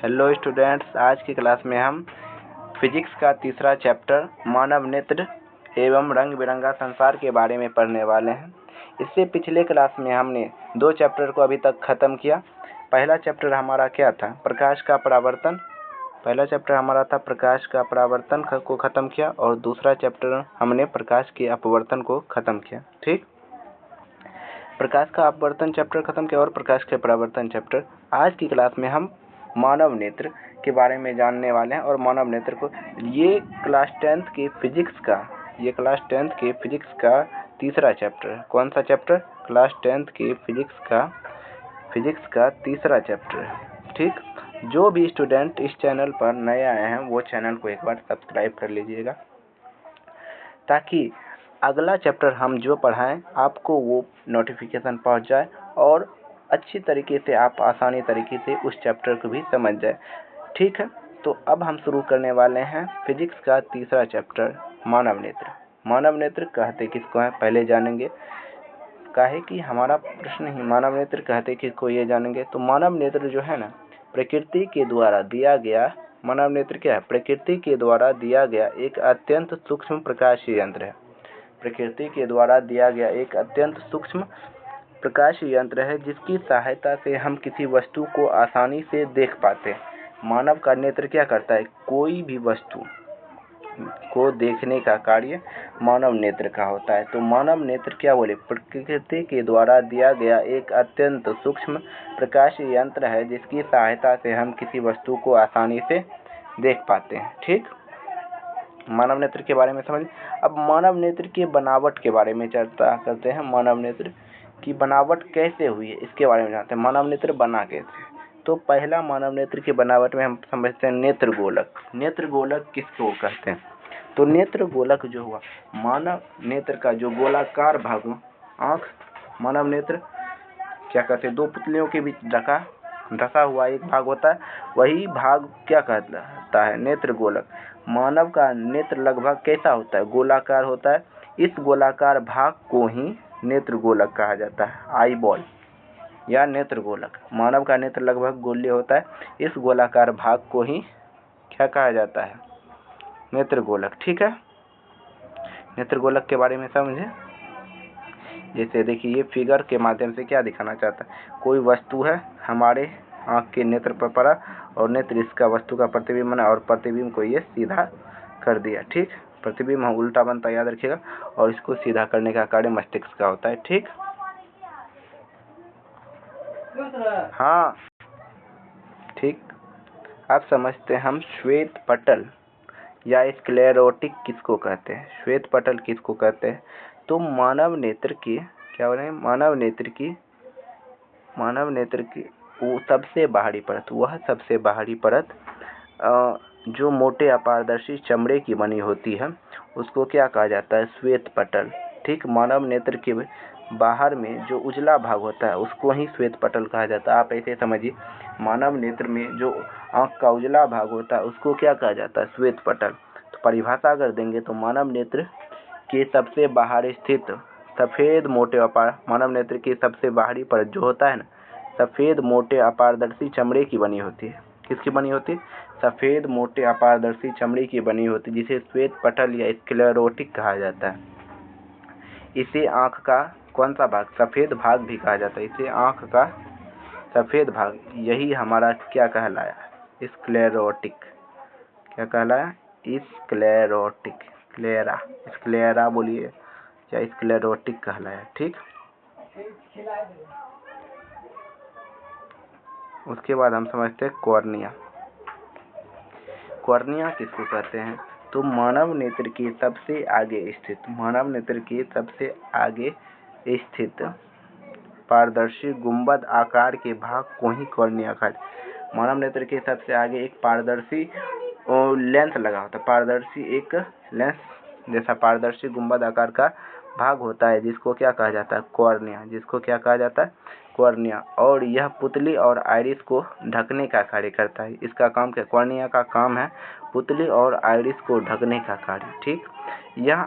Hello students, आज की class में हम फिजिक्स का तीसरा चैप्टर मानव नेत्र एवं रंग बिरंगा संसार के बारे में पढ़ने वाले हैं। इससे पिछले क्लास में हमने दो चैप्टर को अभी तक ख़त्म किया। पहला चैप्टर हमारा क्या था? प्रकाश का परावर्तन। पहला चैप्टर हमारा था प्रकाश का परावर्तन को ख़त्म किया और दूसरा चैप्टर हमने प्रकाश के अपवर्तन को ख़त्म किया। ठीक, प्रकाश का अपवर्तन चैप्टर खत्म किया और प्रकाश के परावर्तन चैप्टर। आज की क्लास में हम मानव नेत्र के बारे में जानने वाले हैं और मानव नेत्र को ये क्लास 10th के फिजिक्स का तीसरा चैप्टर है। कौन सा चैप्टर? क्लास 10th के फिजिक्स का तीसरा चैप्टर है। ठीक, जो भी स्टूडेंट इस चैनल पर नए आए हैं वो चैनल को एक बार सब्सक्राइब कर लीजिएगा, ताकि अगला चैप्टर हम जो पढ़ाएं आपको वो नोटिफिकेशन पहुंच जाए और अच्छी तरीके से आप आसानी तरीके से उस चैप्टर को भी समझ जाए। ठीक है, तो अब हम शुरू करने वाले हैं फिजिक्स का तीसरा चैप्टर मानव नेत्र। मानव नेत्र कहते किसको हैं पहले जानेंगे, काहे कि हमारा प्रश्न ही मानव नेत्र कहते किसको ये जानेंगे। तो मानव नेत्र जो है ना, प्रकृति के द्वारा दिया गया, मानव नेत्र क्या है? प्रकृति के द्वारा दिया गया एक अत्यंत सूक्ष्म प्रकाशीय यंत्र है। प्रकृति के द्वारा दिया गया एक अत्यंत सूक्ष्म प्रकाशीय यंत्र है जिसकी सहायता से हम किसी वस्तु को आसानी से देख पाते हैं। मानव का नेत्र क्या करता है? कोई भी वस्तु को देखने का कार्य मानव नेत्र का होता है। तो मानव नेत्र क्या बोले? प्रकृति के द्वारा दिया गया एक अत्यंत सूक्ष्म प्रकाशीय यंत्र है जिसकी सहायता से हम किसी वस्तु को आसानी से देख पाते हैं। ठीक, मानव नेत्र के बारे में समझ। अब मानव नेत्र की बनावट के बारे में चर्चा करते हैं। मानव नेत्र की बनावट कैसे हुई है इसके बारे में जानते हैं। मानव नेत्र बना कैसे? तो पहला मानव नेत्र की बनावट में हम समझते हैं नेत्र गोलक। नेत्र गोलक किसको कहते हैं? तो नेत्र गोलक जो हुआ, मानव नेत्र का जो गोलाकार भाग आँख, मानव नेत्र क्या कहते हैं? दो पुतलियों के बीच ढका हुआ एक भाग होता है, वही भाग क्या कहता है? नेत्र गोलक। मानव का नेत्र लगभग कैसा होता है? गोलाकार होता है। इस गोलाकार भाग को ही नेत्र गोलक कहा जाता है, आई बॉल या नेत्र गोलक। मानव का नेत्र लगभग गोलीय होता है, इस गोलाकार भाग को ही क्या कहा जाता है? नेत्र गोलक। ठीक है, नेत्र गोलक के बारे में समझे। जैसे देखिए, ये फिगर के माध्यम से क्या दिखाना चाहता है? कोई वस्तु है, हमारे आँख के नेत्र पर पड़ा और नेत्र इसका वस्तु का प्रतिबिंब बना और प्रतिबिंब को ये सीधा कर दिया। ठीक, प्रतिबिंब हम उल्टा बनता याद रखिएगा और इसको सीधा करने का कार्य मस्तिष्क का होता है। ठीक, हाँ ठीक। अब समझते हैं हम श्वेत पटल या स्क्लेरोटिक किसको कहते हैं। श्वेत पटल किसको कहते हैं? तो मानव नेत्र की क्या बोल रहे हैं? मानव नेत्र की वो सबसे बाहरी परत, वह सबसे बाहरी परत जो मोटे अपारदर्शी चमड़े की बनी होती है उसको क्या कहा जाता है? श्वेत पटल। ठीक, मानव नेत्र के बाहर में जो उजला भाग होता है उसको ही श्वेत पटल कहा जाता है। आप ऐसे समझिए, मानव नेत्र में जो आँख का उजला भाग होता है उसको क्या कहा जाता है? श्वेत पटल। तो परिभाषा अगर देंगे तो मानव नेत्र के सबसे बाहर स्थित सफ़ेद मोटे मानव नेत्र की सबसे बाहरी परत जो होता है ना, सफ़ेद मोटे अपारदर्शी चमड़े की बनी होती है। किसकी बनी होती है? सफ़ेद मोटे अपारदर्शी चमड़ी की बनी होती है, जिसे श्वेत पटल या स्क्लेरोटिक कहा जाता है। इसे आँख का कौन सा भाग? सफ़ेद भाग भी कहा जाता है। इसे आँख का सफ़ेद भाग, यही हमारा क्या कहलाया? स्क्लेरोटिक। क्या कहलाया? स्क्लेरोटिक। स्क्लेरा बोलिए या स्क्लेरोटिक कहलाया। ठीक, उसके बाद हम समझते हैं कॉर्निया। कॉर्निया किसको कहते हैं? तो मानव नेत्र के सबसे आगे स्थित पारदर्शी गुंबद आकार के भाग को ही कॉर्निया कहा जाता है। मानव नेत्र के सबसे आगे एक पारदर्शी लेंस लगा होता है, पारदर्शी एक लेंस जैसा पारदर्शी गुंबद आकार का भाग होता है जिसको क्या कहा जाता है? कॉर्निया। जिसको क्या कहा जाता है? कॉर्निया। और यह पुतली और आइरिस को ढकने का कार्य करता है। इसका काम क्या? कॉर्निया का काम है पुतली और आइरिस को ढकने का कार्य। ठीक, यह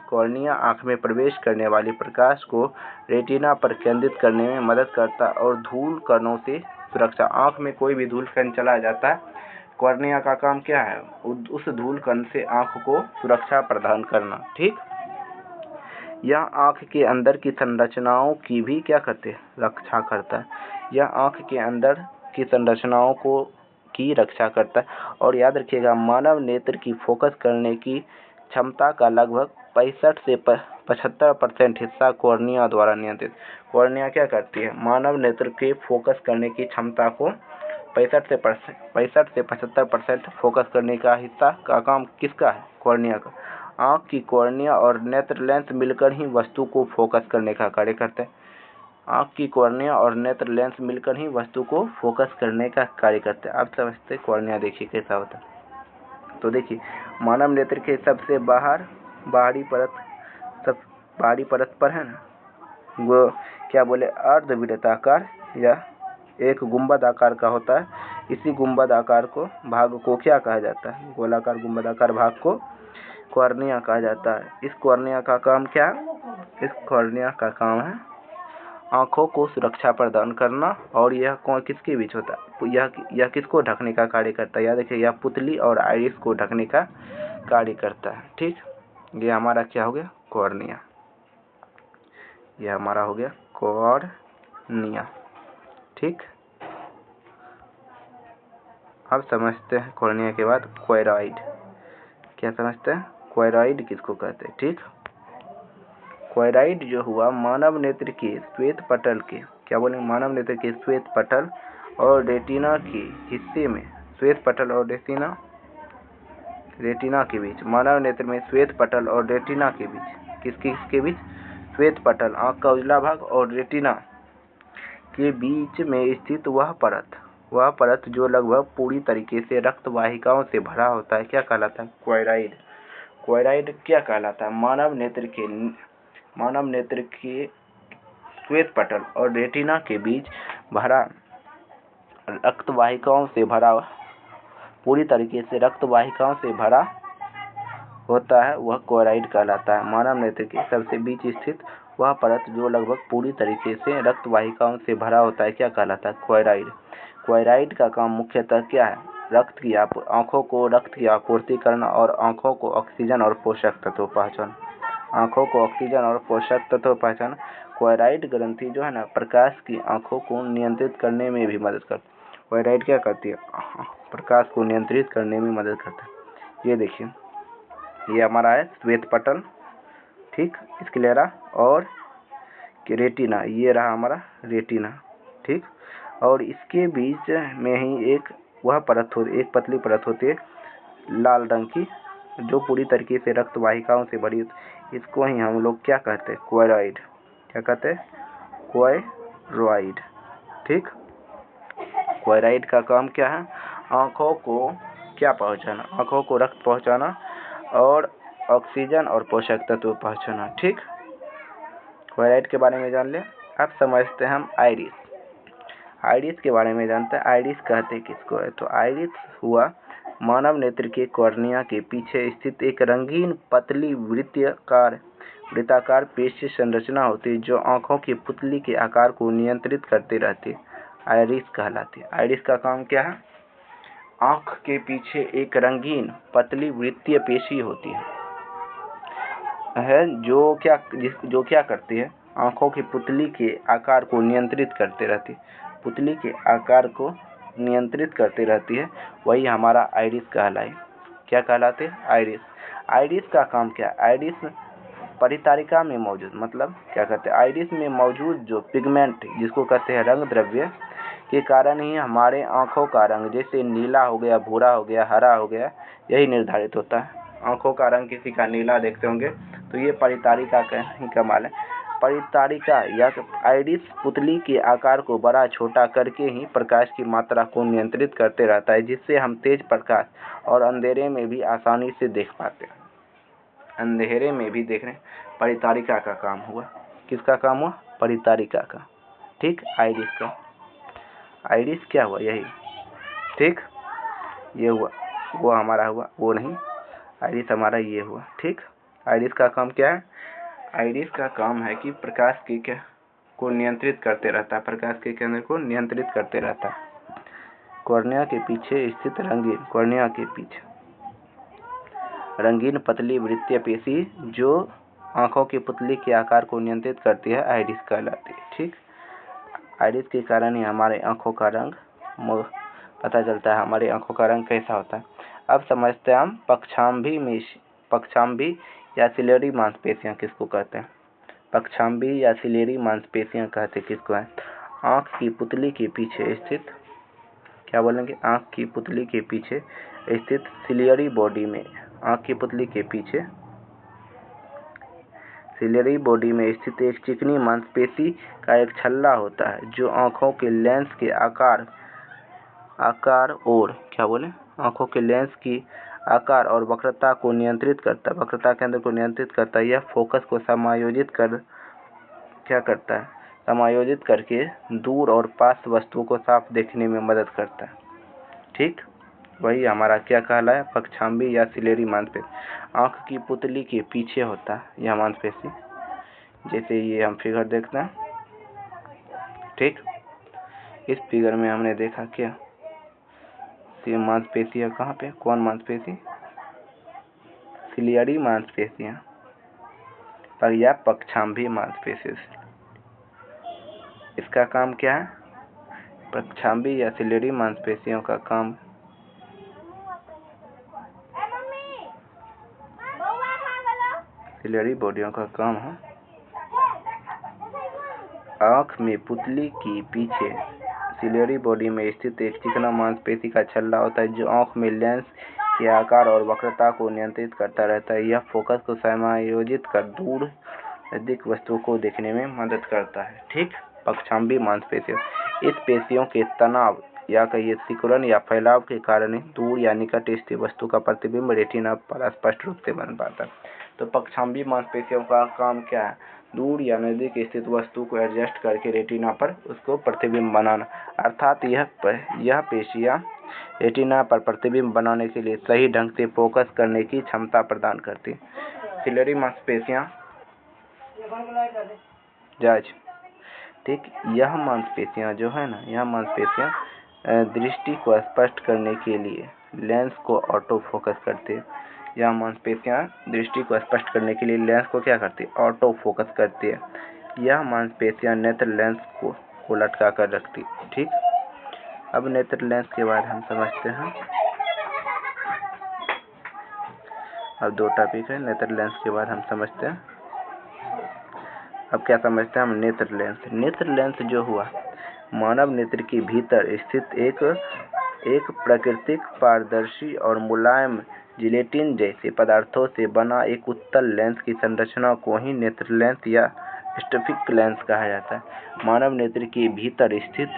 कॉर्निया आँख में प्रवेश करने वाली प्रकाश को रेटिना पर केंद्रित करने में मदद करता है और धूल कणों से सुरक्षा। आँख में कोई भी धूल कण चला जाता है, कॉर्निया का काम क्या है? उस धूल कण से आँख को सुरक्षा प्रदान करना। ठीक, यह आँख के अंदर की संरचनाओं की भी क्या करते हैं? रक्षा करता है। यह आँख के अंदर की संरचनाओं की रक्षा करता है। और याद रखिएगा, मानव नेत्र की फोकस करने की क्षमता का लगभग 65 से 75% हिस्सा कॉर्निया द्वारा नियंत्रित। कॉर्निया क्या करती है? मानव नेत्र के फोकस करने की क्षमता को 65 से 75% फोकस करने का हिस्सा का काम किसका है? कॉर्निया का। आँख की कॉर्निया और नेत्र लेंस मिलकर ही वस्तु को फोकस करने का कार्य करते हैं। आँख की कॉर्निया और नेत्र लेंस मिलकर ही वस्तु को फोकस करने का कार्य करते हैं। आप समझते कॉर्निया देखिए कैसा होता है। तो देखिए, मानव नेत्र के सबसे बाहरी परत पर है ना, वो क्या बोले, अर्धवृत्ताकार या एक गुंबद आकार का होता है। इसी गुंबद आकार भाग को क्या कहा जाता है? गोलाकार गुंबदाकार भाग को कॉर्निया कहा जाता है। इस कॉर्निया का काम क्या है? इस कॉर्निया का काम है आँखों को सुरक्षा प्रदान करना। और यह किसके बीच होता है? यह किसको ढकने का कार्य करता है? याद रखिए, यह पुतली और आइरिस को ढकने का कार्य करता है। ठीक, ये हमारा क्या हो गया? कॉर्निया। यह हमारा हो गया कॉर्निया। ठीक, अब समझते हैं कॉर्निया के बाद क्वायरॉइड। क्या समझते हैं? क्वायरॉइड किसको कहते हैं? ठीक, क्वायरॉइड जो हुआ मानव नेत्र के श्वेत पटल के, क्या बोले, मानव नेत्र के श्वेत पटल और रेटिना के हिस्से में, श्वेत पटल और रेटिना के बीच, मानव नेत्र में श्वेत पटल और रेटिना के बीच, किसके बीच? श्वेत पटल, आँख का उजला भाग, और रेटिना के बीच में स्थित वह परत जो लगभग पूरी तरीके से रक्त वाहिकाओं से भरा होता है, क्या कहलाता है? क्वायरॉइड। क्वायरॉइड क्या कहलाता है? मानव नेत्र के श्वेत पटल और रेटिना के बीच भरा रक्त वाहिकाओं से भरा, पूरी तरीके से रक्त वाहिकाओं से भरा होता है, वह क्वायरॉइड कहलाता है। मानव नेत्र के सबसे बीच स्थित वह परत जो लगभग पूरी तरीके से रक्त वाहिकाओं से भरा होता है, क्या कहलाता है? क्वायरॉइड। क्वायरॉइड का काम मुख्यतः क्या है? आँखों को रक्त की आपूर्ति करना और आँखों को ऑक्सीजन और पोषक तत्व पहचान। आँखों को ऑक्सीजन और पोषक तत्व पहचान। क्वायरॉइड ग्रंथि जो है ना, प्रकाश की आँखों को नियंत्रित करने में भी मदद करती है। क्वायरॉइड क्या करती है? प्रकाश को नियंत्रित करने में मदद करता है। ये देखिए, ये हमारा है श्वेत पटल, ठीक, स्क्लेरा और रेटिना। ये रहा हमारा रेटिना। ठीक, और इसके बीच में ही एक पतली परत होती है लाल रंग की, जो पूरी तरीके से रक्त वाहिकाओं से भरी होती। इसको ही हम लोग क्या कहते हैं? क्वायरॉइड। क्या कहते हैं? क्वायरॉइड। ठीक, क्वायरॉइड का काम क्या है? आँखों को क्या पहुँचाना? आँखों को रक्त पहुँचाना और ऑक्सीजन और पोषक तत्व पहुँचाना। ठीक, क्वायरॉइड के बारे में जान लें। अब समझते हैं हम आइरिस। आइरिस के बारे में जानते हैं। आइरिस कहते किसको है? तो आइरिस हुआ मानव नेत्र के कॉर्निया के पीछे स्थित एक रंगीन पतली वृत्ताकार पेशी संरचना होती है, जो आँखों की पुतली के आकार को नियंत्रित करती रहती है। आइरिस कहलाती है। आइरिस का काम क्या है? आँख के पीछे एक रंगीन पतली वृत्तीय पेशी होती है जो क्या करती है? आँखों की पुतली के आकार को नियंत्रित करते रहती है। पुतली के आकार को नियंत्रित करती रहती है, वही हमारा आइरिस कहलाए। क्या कहलाते हैं? आइरिस। आइरिस का काम क्या है? आइरिस परितारिका में मौजूद, मतलब क्या कहते हैं? आइरिस में मौजूद जो पिगमेंट, जिसको कहते हैं रंग द्रव्य, के कारण ही हमारे आँखों का रंग, जैसे नीला हो गया, भूरा हो गया, हरा हो गया, यही निर्धारित होता है। आँखों का रंग किसी का नीला देखते होंगे तो ये परितारिका का ही कमाल है। परितारिका या आइरिस पुतली के आकार को बड़ा छोटा करके ही प्रकाश की मात्रा को नियंत्रित करते रहता है, जिससे हम तेज प्रकाश और अंधेरे में भी आसानी से देख पाते हैं। अंधेरे में भी देखने परितारिका का काम हुआ। किसका काम हुआ? परितारिका का। ठीक, आइरिस का। आइरिस क्या हुआ? यही। ठीक, ये हुआ, वो हमारा हुआ, वो नहीं, आइरिस हमारा ये हुआ। ठीक, आइरिस का काम क्या है? आइरिस का काम है कि प्रकाश की क्या को नियंत्रित करते रहता है, प्रकाश के केंद्र को नियंत्रित करते रहता है। कॉर्निया के पीछे स्थित कॉर्निया के पीछे रंगीन पतली वृत्तीय पेशी जो आंखों की पुतली के आकार को नियंत्रित करती है आइरिस कहलाती है। ठीक, आइरिस के कारण ही हमारे आंखों का रंग पता चलता है, हमारी आंखों का रंग कैसा होता है। अब समझते हैं हम पक्षाम्बी या सिलेरी मांसपेशियां किसको कहते हैं। पक्षाम्बी या सिलेरी मांसपेशियां कहते किसको है। आंख की पुतली के पीछे स्थित, क्या बोलेंगे, आंख की पुतली के पीछे स्थित सिलियरी बॉडी में, आंख की पुतली के पीछे सिलियरी बॉडी में स्थित एक चिकनी मांसपेशी का एक छल्ला होता है जो आंखों के लेंस के आकार और क्या बोले, आंखों के लेंस की आकार और वक्रता को नियंत्रित करता है, वक्रता केंद्र को नियंत्रित करता है। यह फोकस को समायोजित करके दूर और पास वस्तुओं को साफ देखने में मदद करता है। ठीक, वही हमारा क्या कहलाया, पक्षाम्बी या सिलेरी मांसपेशी। आंख की पुतली के पीछे होता है यह मांसपेशी, जैसे ये हम फिगर देखते हैं। ठीक, इस फिगर में हमने देखा क्या, ये मांसपेशी है, कहाँ पे, कौन मांसपेशी, सिलियरी मांसपेशियां पर या पक्षाम्बी मांसपेशी। इसका काम क्या है, पक्षाम्बी या सिलियरी मांसपेशियों का काम सिलियरी बॉडियों का काम है आंख में पुतली के पीछे सिलियरी बॉडी में स्थित एक चिकना मांसपेशी का छल्ला होता है जो आंख में लेंस के आकार और वक्रता को नियंत्रित करता रहता है। यह फोकस को समायोजित कर दूर अधिक वस्तुओं को देखने में मदद करता है। ठीक, पक्षाम्बी मांसपेशियों, इस पेशियों के तनाव या कहिए सिकुड़न या फैलाव के कारण दूर या निकट स्थित वस्तु का प्रतिबिंब रेटिना पर स्पष्ट रूप से बन पाता है। तो पक्षाम्बी मांसपेशियों का काम क्या है, दूर या नजदीक स्थित वस्तु को एडजस्ट करके रेटिना पर उसको प्रतिबिंब बनाना, अर्थात यह पेशियां रेटिना पर प्रतिबिंब बनाने के लिए सही ढंग से फोकस करने की क्षमता प्रदान करती है। सिलियरी मांसपेशियां ठीक, यह मांसपेशियां जो है ना, यह मांसपेशियां दृष्टि को स्पष्ट करने के लिए लेंस को ऑटो फोकस करती है। यह मांसपेशियां दृष्टि को स्पष्ट करने के लिए लेंस को क्या करती है, ऑटो फोकस करती है। यह मांसपेशियां नेत्र लेंस को लटका कर रखती है। ठीक, अब नेत्र लेंस के बाद हम समझते हैं, अब दो टॉपिक है, नेत्र लेंस के बाद हम समझते हैं, अब क्या समझते हैं हम, नेत्र लेंस। नेत्र लेंस जो हुआ मानव नेत्र के भीतर स्थित एक प्राकृतिक पारदर्शी और मुलायम जिलेटिन जैसे पदार्थों से बना एक उत्तल लेंस की संरचना को ही नेत्र लेंस या स्फीक्स लेंस कहा जाता है। मानव नेत्र के भीतर स्थित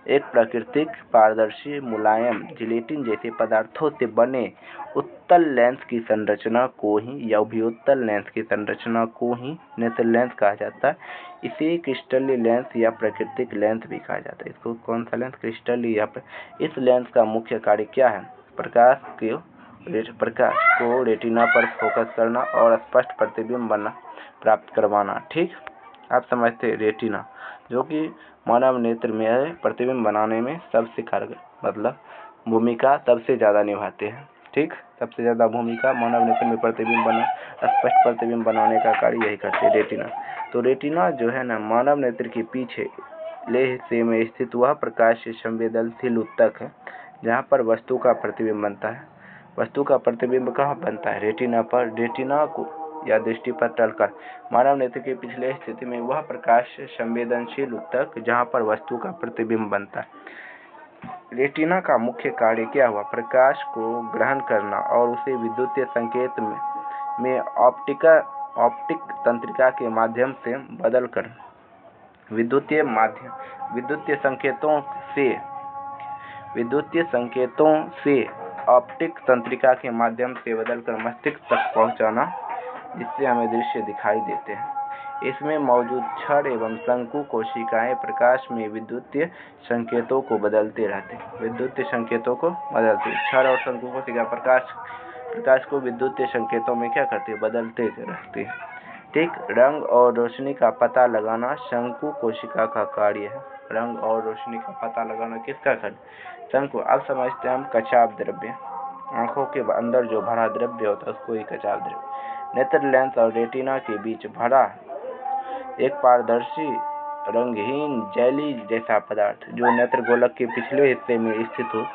एक प्राकृतिक पारदर्शी मुलायम जिलेटिन जैसे पदार्थों से बने उत्तल लेंस की संरचना को ही या उभयोत्तल लेंस की संरचना को ही नेत्र लेंस कहा जाता है। इसे क्रिस्टलीय लेंस या प्राकृतिक लेंस भी कहा जाता है। इसको कौन सा लेंस, क्रिस्टलीय या इस लेंस का मुख्य कार्य क्या है, प्रकाश को रेटिना पर फोकस करना और स्पष्ट प्रतिबिंब प्राप्त करवाना। ठीक, आप समझते हैं, रेटिना जो कि मानव नेत्र में प्रतिबिंब बनाने में सबसे कारगर भूमिका सबसे ज़्यादा निभाते हैं। ठीक, सबसे ज़्यादा भूमिका मानव नेत्र में स्पष्ट प्रतिबिंब बनाने का कार्य यही करते हैं, रेटिना। तो रेटिना जो है ना, मानव नेत्र के पीछे ले हिस्से में स्थित वह प्रकाश से संवेदनशील उत्तक है जहाँ पर वस्तु का प्रतिबिंब बनता है। वस्तु का प्रतिबिंब कहाँ बनता है, रेटिना पर। रेटिना को या दृष्टि पर टलकर मानव नेत्र के पिछले स्थिति में वह प्रकाश संवेदनशील उत्तक जहाँ पर वस्तु का प्रतिबिंब बनता है। रेटिना का मुख्य कार्य क्या हुआ, प्रकाश को ग्रहण करना और उसे विद्युतीय संकेत में ऑप्टिक तंत्रिका के माध्यम से बदलकर विद्युतीय संकेतों से ऑप्टिक तंत्रिका के माध्यम से बदलकर मस्तिष्क तक पहुंचाना, जिससे हमें दृश्य दिखाई देते हैं। इसमें मौजूद क्षण एवं शंकु कोशिकाएं प्रकाश में विद्युतीय संकेतों को बदलते रहते क्षण और शंकु कोशिका प्रकाश को विद्युतीय संकेतों में क्या करती है, बदलते रहती है। ठीक। रंग और रोशनी का पता लगाना शंकु कोशिका का कार्य है। रंग और रोशनी का पता लगाना किसका कार्य? शंकु। अब समझते हैं हम कचाप द्रव्य। आंखों के अंदर जो भरा द्रव्य होता है उसको ही कचाप द्रव्य। नेत्र लेंस और रेटिना के बीच भरा एक पारदर्शी रंगहीन जेली जैसा पदार्थ जो नेत्र गोलक के पिछले हिस्से में स्थित हो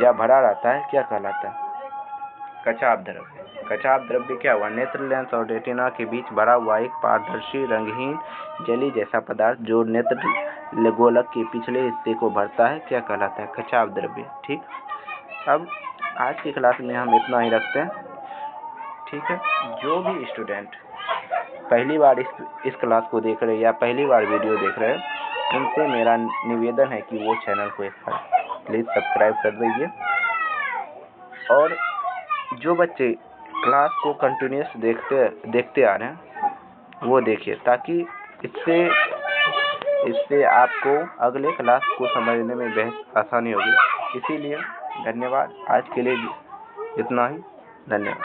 या भरा रहता है क्या कहलाता है? कचाप द्रव्य। कचाप द्रव्य क्या हुआ? नेत्र लेंस और रेटिना के बीच भरा हुआ एक पारदर्शी रंगहीन जेली जैसा पदार्थ जो नेत्र गोलक के पिछले हिस्से को भरता है क्या कहलाता है? कचाप द्रव्य। ठीक। अब आज की क्लास में हम इतना ही रखते हैं। ठीक है। जो भी स्टूडेंट पहली बार इस क्लास को देख रहे हैं या पहली बार वीडियो देख रहे हैं उनसे मेरा निवेदन है कि वो चैनल को एक बार प्लीज़ सब्सक्राइब कर दीजिए। और जो बच्चे क्लास को कंटिन्यूस देखते आ रहे हैं वो देखिए, ताकि इससे आपको अगले क्लास को समझने में बेहद आसानी होगी। इसीलिए धन्यवाद। आज के लिए इतना ही। धन्यवाद।